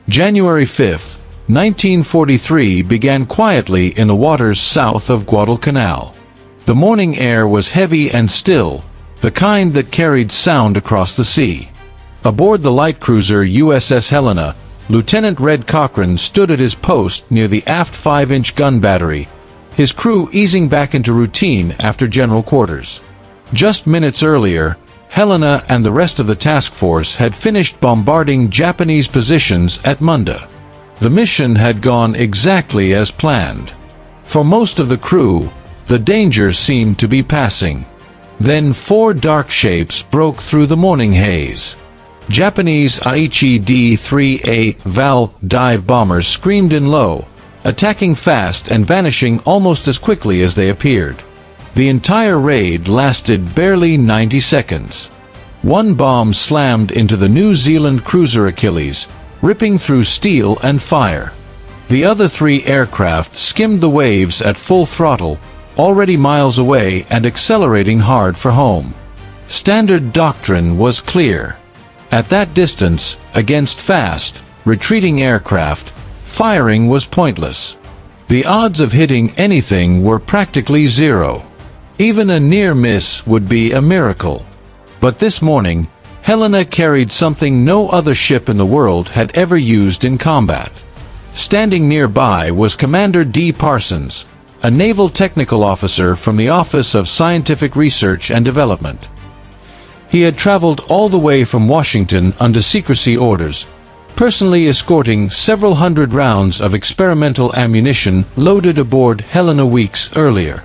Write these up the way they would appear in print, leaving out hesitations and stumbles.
January 5, 1943 began quietly in the waters south of Guadalcanal. The morning air was heavy and still, the kind that carried sound across the sea. Aboard the light cruiser USS Helena, Lieutenant Red Cochran stood at his post near the aft 5-inch gun battery, his crew easing back into routine after general quarters. Just minutes earlier, Helena and the rest of the task force had finished bombarding Japanese positions at Munda. The mission had gone exactly as planned. For most of the crew, the danger seemed to be passing. Then 4 dark shapes broke through the morning haze. Japanese Aichi D-3A Val dive bombers screamed in low, attacking fast and vanishing almost as quickly as they appeared. The entire raid lasted barely 90 seconds. One bomb slammed into the New Zealand cruiser Achilles, ripping through steel and fire. The other 3 aircraft skimmed the waves at full throttle, already miles away and accelerating hard for home. Standard doctrine was clear. At that distance, against fast, retreating aircraft, firing was pointless. The odds of hitting anything were practically zero. Even a near miss would be a miracle. But this morning, Helena carried something no other ship in the world had ever used in combat. Standing nearby was Commander D. Parsons, a naval technical officer from the Office of Scientific Research and Development. He had traveled all the way from Washington under secrecy orders, personally escorting several hundred rounds of experimental ammunition loaded aboard Helena weeks earlier.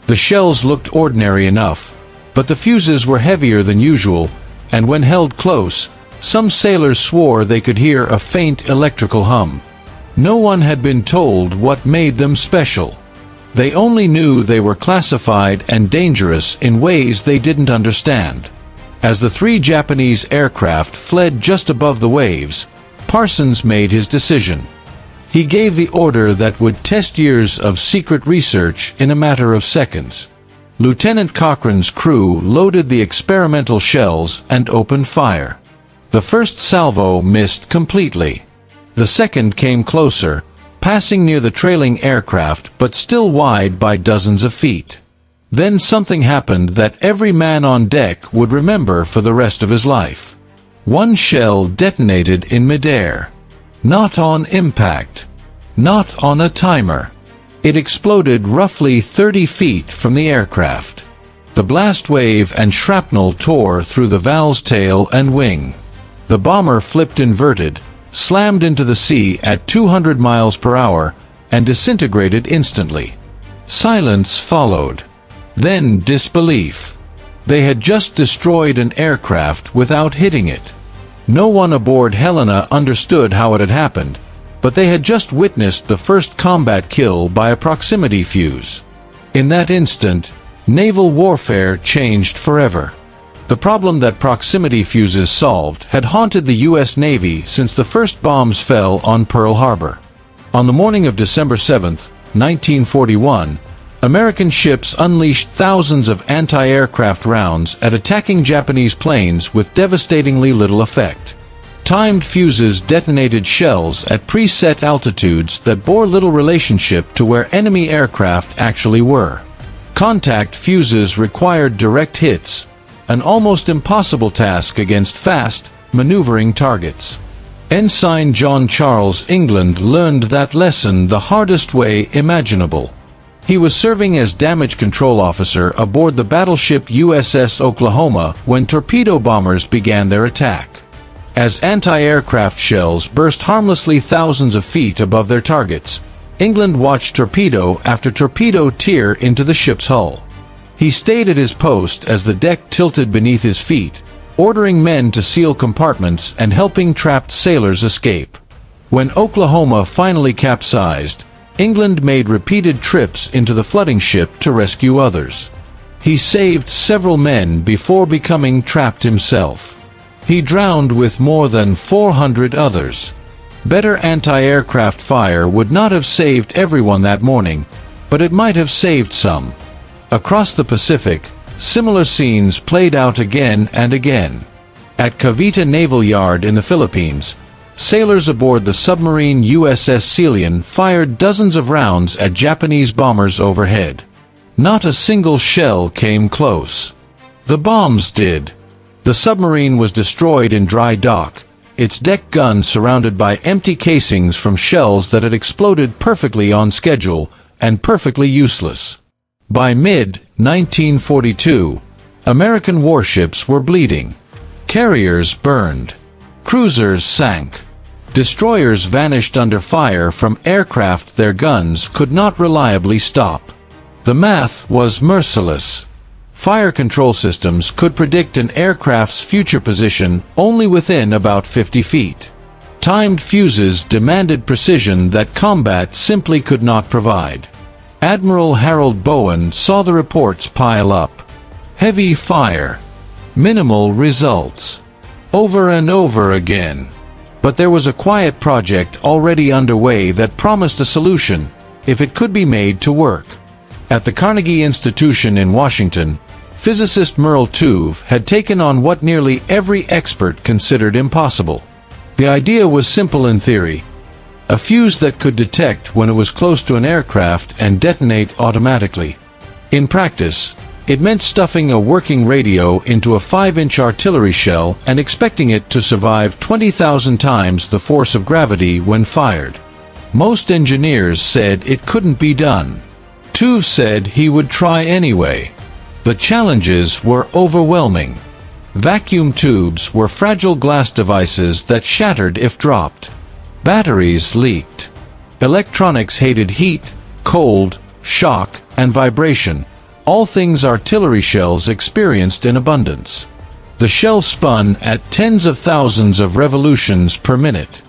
The shells looked ordinary enough, but the fuses were heavier than usual, and when held close, some sailors swore they could hear a faint electrical hum. No one had been told what made them special. They only knew they were classified and dangerous in ways they didn't understand. As the 3 Japanese aircraft fled just above the waves, Parsons made his decision. He gave the order that would test years of secret research in a matter of seconds. Lieutenant Cochran's crew loaded the experimental shells and opened fire. The first salvo missed completely. The second came closer, passing near the trailing aircraft but still wide by dozens of feet. Then something happened that every man on deck would remember for the rest of his life. One shell detonated in midair. Not on impact. Not on a timer. It exploded roughly 30 feet from the aircraft. The blast wave and shrapnel tore through the valve's tail and wing. The bomber flipped inverted, slammed into the sea at 200 miles per hour, and disintegrated instantly. Silence followed. Then disbelief. They had just destroyed an aircraft without hitting it. No one aboard Helena understood how it had happened, but they had just witnessed the first combat kill by a proximity fuse. In that instant, naval warfare changed forever. The problem that proximity fuses solved had haunted the U.S. Navy since the first bombs fell on Pearl Harbor. On the morning of December 7, 1941, American ships unleashed thousands of anti-aircraft rounds at attacking Japanese planes with devastatingly little effect. Timed fuses detonated shells at preset altitudes that bore little relationship to where enemy aircraft actually were. Contact fuses required direct hits, an almost impossible task against fast, maneuvering targets. Ensign John Charles England learned that lesson the hardest way imaginable. He was serving as damage control officer aboard the battleship USS Oklahoma when torpedo bombers began their attack. As anti-aircraft shells burst harmlessly thousands of feet above their targets, England watched torpedo after torpedo tear into the ship's hull. He stayed at his post as the deck tilted beneath his feet, ordering men to seal compartments and helping trapped sailors escape. When Oklahoma finally capsized, England made repeated trips into the flooding ship to rescue others. He saved several men before becoming trapped himself. He drowned with more than 400 others. Better anti-aircraft fire would not have saved everyone that morning, but it might have saved some. Across the Pacific, similar scenes played out again and again. At Cavite Naval Yard in the Philippines, Sailors aboard the submarine USS Ceylon fired dozens of rounds at Japanese bombers overhead. Not a single shell came close. The bombs did. The submarine was destroyed in dry dock, its deck gun surrounded by empty casings from shells that had exploded perfectly on schedule and perfectly useless. By mid-1942, American warships were bleeding. Carriers burned. Cruisers sank. Destroyers vanished under fire from aircraft their guns could not reliably stop. The math was merciless. Fire control systems could predict an aircraft's future position only within about 50 feet. Timed fuses demanded precision that combat simply could not provide. Admiral Harold Bowen saw the reports pile up. Heavy fire. Minimal results. Over and over again. But there was a quiet project already underway that promised a solution, if it could be made to work. At the Carnegie Institution in Washington, physicist Merle Tuve had taken on what nearly every expert considered impossible. The idea was simple in theory: a fuse that could detect when it was close to an aircraft and detonate automatically. In practice, it meant stuffing a working radio into a 5-inch artillery shell and expecting it to survive 20,000 times the force of gravity when fired. Most engineers said it couldn't be done. Tuve said he would try anyway. The challenges were overwhelming. Vacuum tubes were fragile glass devices that shattered if dropped. Batteries leaked. Electronics hated heat, cold, shock, and vibration, all things artillery shells experienced in abundance. The shell spun at tens of thousands of revolutions per minute.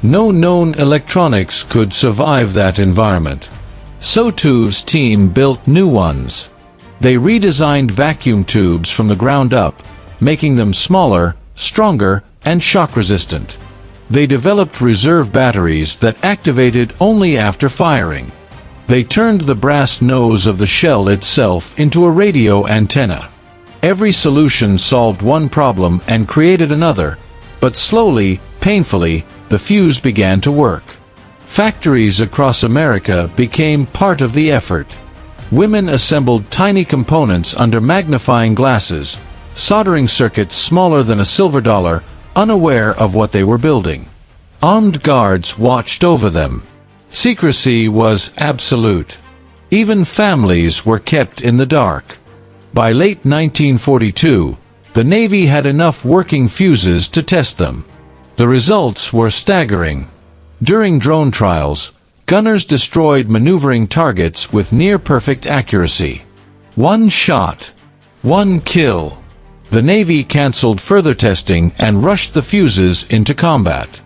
No known electronics could survive that environment. So Tuve's team built new ones. They redesigned vacuum tubes from the ground up, making them smaller, stronger, and shock-resistant. They developed reserve batteries that activated only after firing. They turned the brass nose of the shell itself into a radio antenna. Every solution solved one problem and created another, but slowly, painfully, the fuse began to work. Factories across America became part of the effort. Women assembled tiny components under magnifying glasses, soldering circuits smaller than a silver dollar, unaware of what they were building. Armed guards watched over them. Secrecy was absolute. Even families were kept in the dark. By late 1942, the Navy had enough working fuses to test them. The results were staggering. During drone trials, gunners destroyed maneuvering targets with near-perfect accuracy. One shot. One kill. The Navy canceled further testing and rushed the fuses into combat.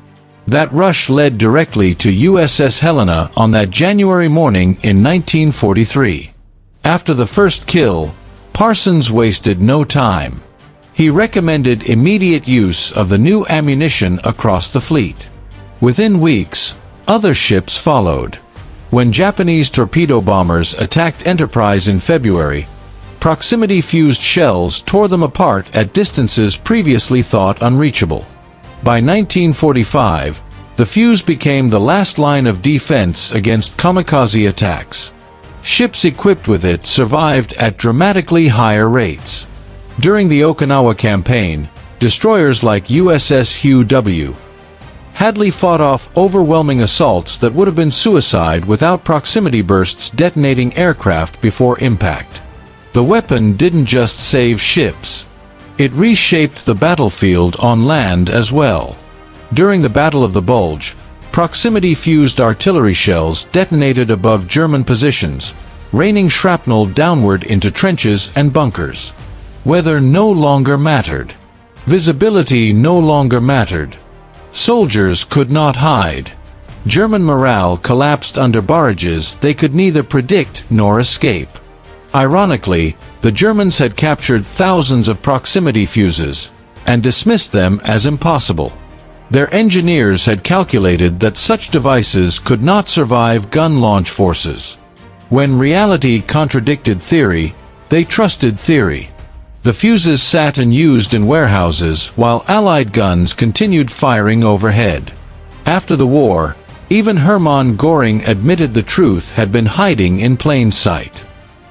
That rush led directly to USS Helena on that January morning in 1943. After the first kill, Parsons wasted no time. He recommended immediate use of the new ammunition across the fleet. Within weeks, other ships followed. When Japanese torpedo bombers attacked Enterprise in February, proximity-fused shells tore them apart at distances previously thought unreachable. By 1945, the fuse became the last line of defense against kamikaze attacks. Ships equipped with it survived at dramatically higher rates. During the Okinawa campaign, destroyers like USS Hugh W. Hadley fought off overwhelming assaults that would have been suicide without proximity bursts detonating aircraft before impact. The weapon didn't just save ships. It reshaped the battlefield on land as well. During the Battle of the Bulge, proximity-fused artillery shells detonated above German positions, raining shrapnel downward into trenches and bunkers. Weather no longer mattered. Visibility no longer mattered. Soldiers could not hide. German morale collapsed under barrages they could neither predict nor escape. Ironically, the Germans had captured thousands of proximity fuses and dismissed them as impossible. Their engineers had calculated that such devices could not survive gun launch forces. When reality contradicted theory, they trusted theory. The fuses sat unused in warehouses while Allied guns continued firing overhead. After the war, even Hermann Göring admitted the truth had been hiding in plain sight.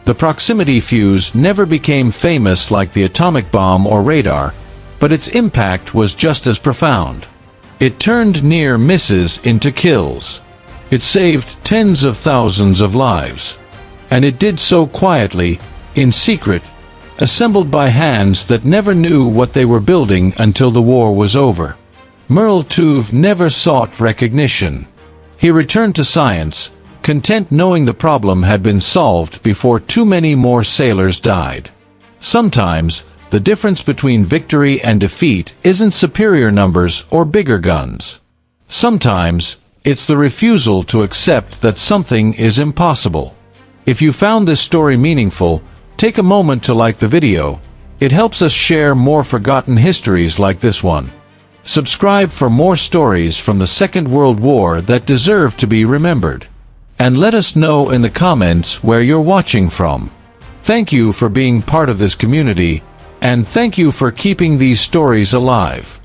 The proximity fuse never became famous like the atomic bomb or radar, but its impact was just as profound. It turned near misses into kills. It saved tens of thousands of lives. And it did so quietly, in secret, assembled by hands that never knew what they were building until the war was over. Merle Tuve never sought recognition. He returned to science, content knowing the problem had been solved before too many more sailors died. Sometimes, the difference between victory and defeat isn't superior numbers or bigger guns. Sometimes, it's the refusal to accept that something is impossible. If you found this story meaningful, take a moment to like the video. It helps us share more forgotten histories like this one. Subscribe for more stories from the Second World War that deserve to be remembered. And let us know in the comments where you're watching from. Thank you for being part of this community, and thank you for keeping these stories alive.